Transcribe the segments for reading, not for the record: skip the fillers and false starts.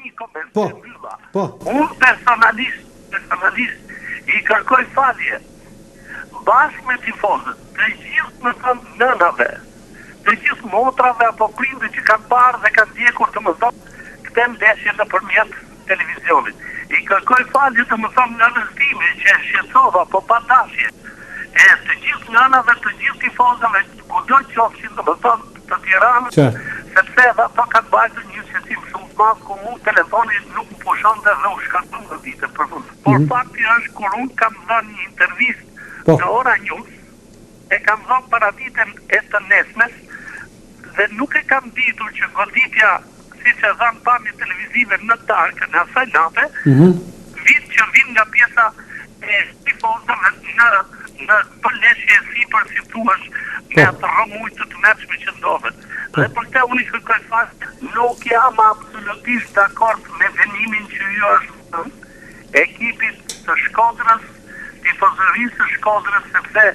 një koment. Unë personalisht i kërkoj falje bashkë me tifozët, të gjithë më thënë nënave, të gjithë motrave apo prindë që kanë parë dhe kanë ndjekur të më thonë këtë ndeshje nëpërmjet televizionit. I kërkoj falje të më thonë nënës time që e shqetësova, po pa dashje. E të gjithë nënave, të gjithë tifozave, kudo qofshin të më thonë të Tiranës, sepse edhe ato kanë bajtë një qësim shumë të madh ku mu telefoni nuk më pushon dhe u shkarton në ditë për fund. Por fakti është kur unë kam dhënë një intervistë në Ora News, e kam dhënë para ditën e të nesmes dhe nuk e kam ditur që goditja, siç e dhanë pamje televizive në darkë, në asaj natë, që vin nga pjesa e tifozave në përleshje sipër si thuash me atë rrëmujtë të mërshme që ndodhet. Dhe për këtë unë i kërkoj fakt, nuk jam absolutisht dakord me venimin që ju është ekipit të Shkodrës, tifozërisë të Shkodrës, sepse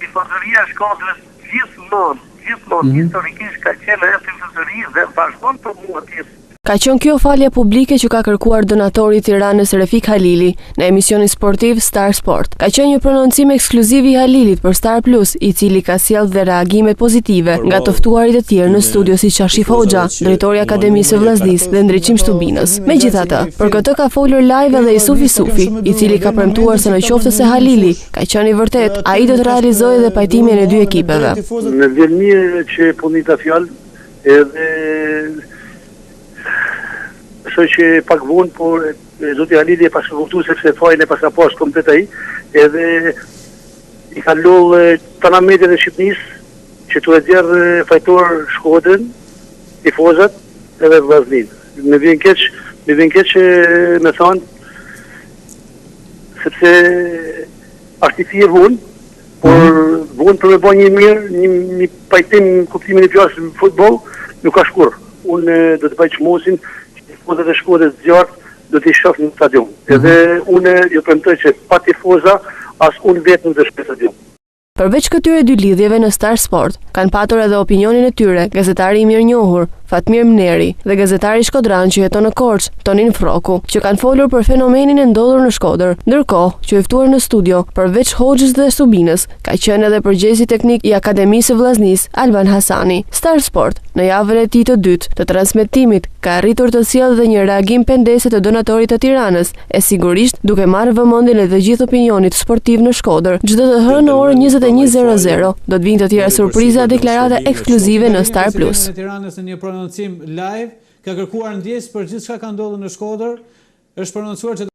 tifozëria e Shkodrës gjithmonë historikisht ka qenë e tifozëri dhe vazhdon për mua tjetër. Ka qenë kjo falja publike që ka kërkuar donatori i Tiranës Refik Halili në emisionin sportiv Star Sport. Ka qenë një prononcim ekskluziv i Halilit për Star Plus, i cili ka sjellë dhe reagime pozitive nga të ftuarit e tjerë në studio si Qashif Hoxha, drejtori i Akademisë së Vllaznisë dhe Ndriçim Shtubinës. Megjithatë, për këtë ka folur live edhe Jusufi Sufi, i cili ka premtuar se në qoftë se Halili ka qenë i vërtet, ai do të realizojë dhe pajtimin e dy ekipeve. Në vjen mirë që punita fjalë edhe Shoj që pak vonë, por zoti Halili e pas kuptu sepse fajin e pas ka pas komplet ai, edhe i ka lullë tana mediat e Shqipënisë që tu e djerë fajtor Shkodrën, tifozat edhe Vllaznin. Me vjen keq me thonë, sepse është i thirr vonë, por vonë për me bën një mirë, një pajtim kuptimin e fjalës në futboll, nuk ka shkur. Unë do të bëj çmosin tifozat e Shkodrës zjarrt do t'i shoh në stadium. Edhe unë ju premtoj që pa tifoza as unë vetë nuk do shkoj në stadium. Përveç këtyre dy lidhjeve në Star Sport, kanë patur edhe opinionin e tyre gazetari i mirënjohur Fatmir Mneri dhe gazetari shkodran që jeton në Korçë, Tonin Froku, që kanë folur për fenomenin e ndodhur në Shkodër. Ndërkohë, që i ftuar në studio, përveç Hoxhës dhe Stubinës, ka qenë edhe përgjegjësi teknik i Akademisë së Vllaznisë, Alban Hasani. Star Sport, në javën e tij të dytë të transmetimit, ka arritur të sjellë dhe një reagim pendese të donatorit të Tiranës, e sigurisht duke marrë vëmendjen e të gjithë opinionit sportiv në Shkodër. Çdo të hënë në orën 21:00 do të vinë të tjera surpriza, deklarata ekskluzive në Star Plus. Një prononcim live ka kërkuar ndjesë për gjithçka ka ndodhur në Shkodër, është prononcuar që